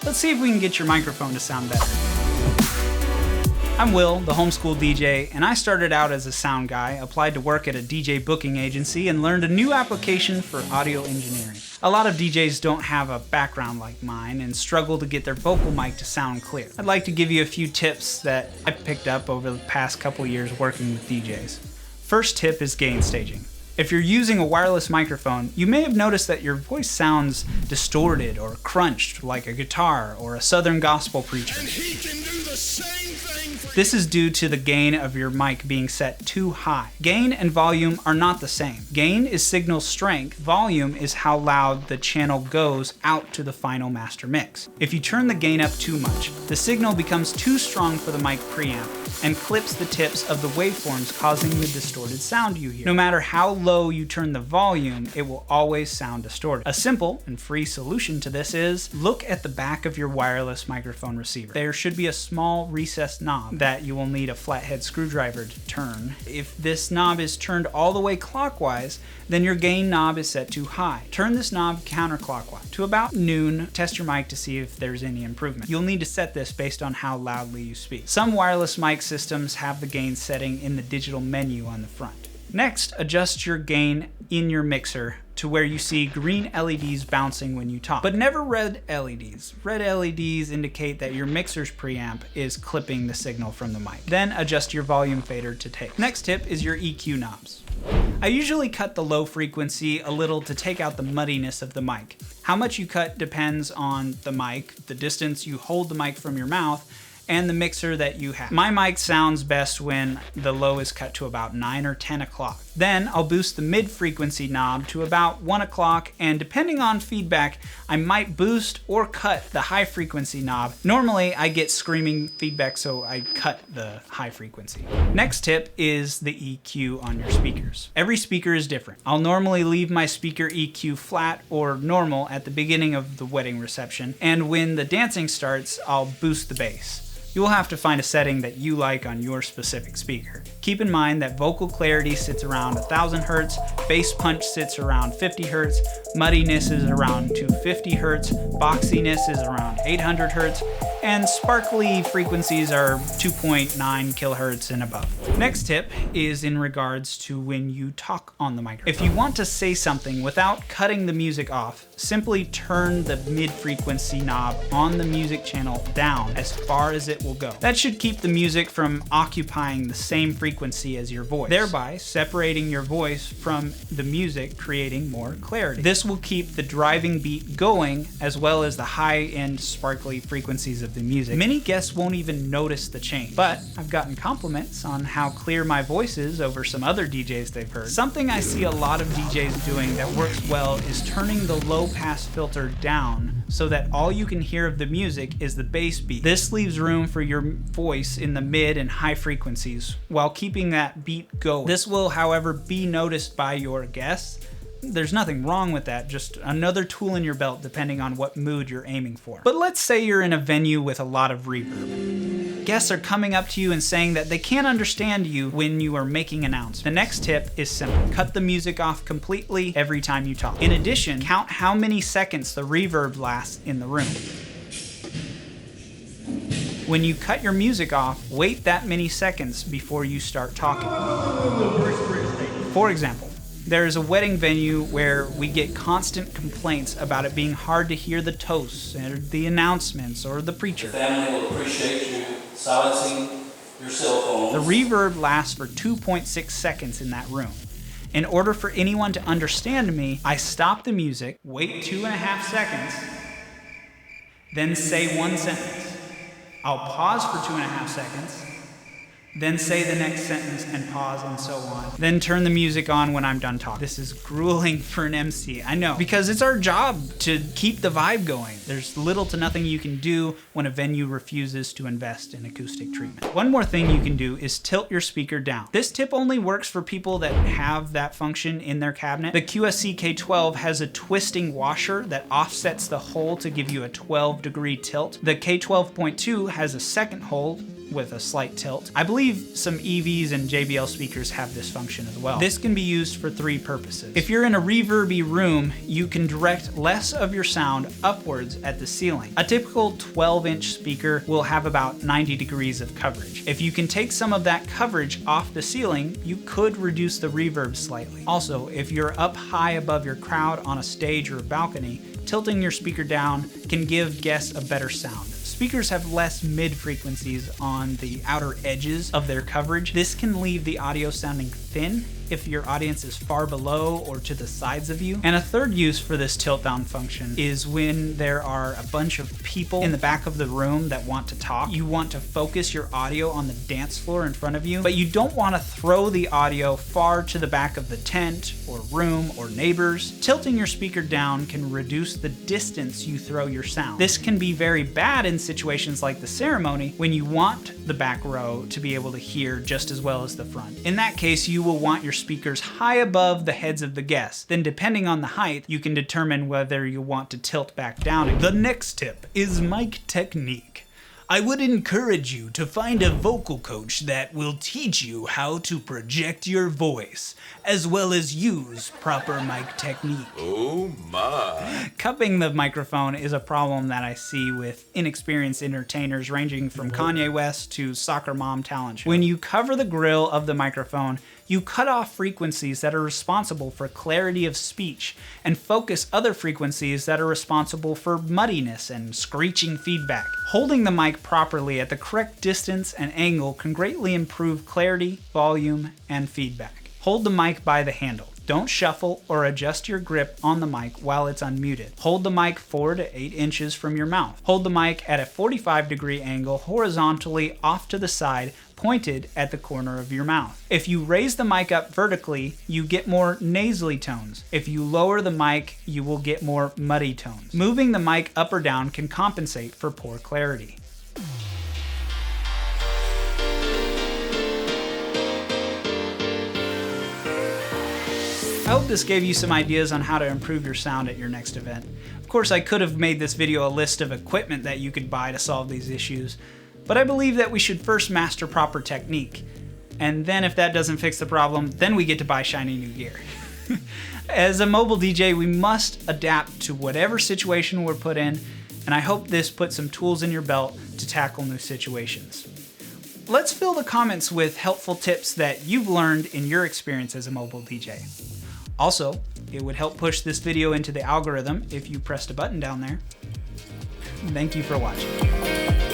Let's see if we can get your microphone to sound better. I'm Will, the homeschool DJ, and I started out as a sound guy, applied to work at a DJ booking agency, and learned a new application for audio engineering. A lot of DJs don't have a background like mine and struggle to get their vocal mic to sound clear. I'd like to give you a few tips that I picked up over the past couple years working with DJs. First tip is gain staging. If you're using a wireless microphone, you may have noticed that your voice sounds distorted or crunched like a guitar or a southern gospel preacher. And he can do the same thing for This is due to the gain of your mic being set too high. Gain and volume are not the same. Gain is signal strength, volume is how loud the channel goes out to the final master mix. If you turn the gain up too much, the signal becomes too strong for the mic preamp and clips the tips of the waveforms, causing the distorted sound you hear. No matter how low you turn the volume, it will always sound distorted. A simple and free solution to this is look at the back of your wireless microphone receiver. There should be a small recessed knob that you will need a flathead screwdriver to turn. If this knob is turned all the way clockwise, then your gain knob is set too high. Turn this knob counterclockwise to about noon. Test your mic to see if there's any improvement. You'll need to set this based on how loudly you speak. Some wireless mic systems have the gain setting in the digital menu on the front. Next, adjust your gain in your mixer to where you see green LEDs bouncing when you talk, but never red LEDs. Red LEDs indicate that your mixer's preamp is clipping the signal from the mic. Then adjust your volume fader to take. Next tip is your EQ knobs. I usually cut the low frequency a little to take out the muddiness of the mic. How much you cut depends on the mic, the distance you hold the mic from your mouth, and the mixer that you have. My mic sounds best when the low is cut to about 9 or 10 o'clock. Then I'll boost the mid-frequency knob to about 1 o'clock, and depending on feedback, I might boost or cut the high-frequency knob. Normally, I get screaming feedback, so I cut the high frequency. Next tip is the EQ on your speakers. Every speaker is different. I'll normally leave my speaker EQ flat or normal at the beginning of the wedding reception, and when the dancing starts, I'll boost the bass. You will have to find a setting that you like on your specific speaker. Keep in mind that vocal clarity sits around 1000 Hz, bass punch sits around 50 Hz, muddiness is around 250 Hz, boxiness is around 800 Hz, and sparkly frequencies are 2.9 kHz and above. Next tip is in regards to when you talk on the microphone. If you want to say something without cutting the music off, simply turn the mid-frequency knob on the music channel down as far as it will go. That should keep the music from occupying the same frequency as your voice, thereby separating your voice from the music, creating more clarity. This will keep the driving beat going as well as the high-end sparkly frequencies of the music. Many guests won't even notice the change, but I've gotten compliments on how clear my voice is over some other DJs they've heard. Something I see a lot of DJs doing that works well is turning the low pass filter down so that all you can hear of the music is the bass beat. This leaves room for your voice in the mid and high frequencies while keeping that beat going. This will, however, be noticed by your guests. There's nothing wrong with that, just another tool in your belt depending on what mood you're aiming for. But let's say you're in a venue with a lot of reverb. Guests are coming up to you and saying that they can't understand you when you are making announcements. The next tip is simple. Cut the music off completely every time you talk. In addition, count how many seconds the reverb lasts in the room. When you cut your music off, wait that many seconds before you start talking. For example, there is a wedding venue where we get constant complaints about it being hard to hear the toasts or the announcements or the preacher. The family will appreciate you silencing your cell phone. The reverb lasts for 2.6 seconds in that room. In order for anyone to understand me, I stop the music, wait 2.5 seconds, then say one sentence. I'll pause for 2.5 seconds, then say the next sentence and pause and so on. Then turn the music on when I'm done talking. This is grueling for an MC, I know, because it's our job to keep the vibe going. There's little to nothing you can do when a venue refuses to invest in acoustic treatment. One more thing you can do is tilt your speaker down. This tip only works for people that have that function in their cabinet. The QSC K12 has a twisting washer that offsets the hole to give you a 12-degree tilt. The K12.2 has a second hole with a slight tilt. I believe some EVs and JBL speakers have this function as well. This can be used for 3 purposes. If you're in a reverby room, you can direct less of your sound upwards at the ceiling. A typical 12-inch speaker will have about 90 degrees of coverage. If you can take some of that coverage off the ceiling, you could reduce the reverb slightly. Also, if you're up high above your crowd on a stage or a balcony, tilting your speaker down can give guests a better sound. Speakers have less mid-frequencies on the outer edges of their coverage. This can leave the audio sounding thin if your audience is far below or to the sides of you. And a third use for this tilt down function is when there are a bunch of people in the back of the room that want to talk. You want to focus your audio on the dance floor in front of you, but you don't want to throw the audio far to the back of the tent or room or neighbors. Tilting your speaker down can reduce the distance you throw your sound. This can be very bad in situations like the ceremony when you want the back row to be able to hear just as well as the front. In that case, you will want your speakers high above the heads of the guests. Then depending on the height, you can determine whether you want to tilt back down. The next tip is mic technique. I would encourage you to find a vocal coach that will teach you how to project your voice, as well as use proper mic technique. Oh my. Cupping the microphone is a problem that I see with inexperienced entertainers ranging from Kanye West to soccer mom talent show. When you cover the grill of the microphone, you cut off frequencies that are responsible for clarity of speech and focus other frequencies that are responsible for muddiness and screeching feedback. Holding the mic properly at the correct distance and angle can greatly improve clarity, volume, and feedback. Hold the mic by the handle. Don't shuffle or adjust your grip on the mic while it's unmuted. Hold the mic 4 to 8 inches from your mouth. Hold the mic at a 45-degree angle horizontally off to the side, pointed at the corner of your mouth. If you raise the mic up vertically, you get more nasally tones. If you lower the mic, you will get more muddy tones. Moving the mic up or down can compensate for poor clarity. I hope this gave you some ideas on how to improve your sound at your next event. Of course, I could have made this video a list of equipment that you could buy to solve these issues, but I believe that we should first master proper technique. And then if that doesn't fix the problem, then we get to buy shiny new gear. As a mobile DJ, we must adapt to whatever situation we're put in, and I hope this puts some tools in your belt to tackle new situations. Let's fill the comments with helpful tips that you've learned in your experience as a mobile DJ. Also, it would help push this video into the algorithm if you pressed a button down there. Thank you for watching.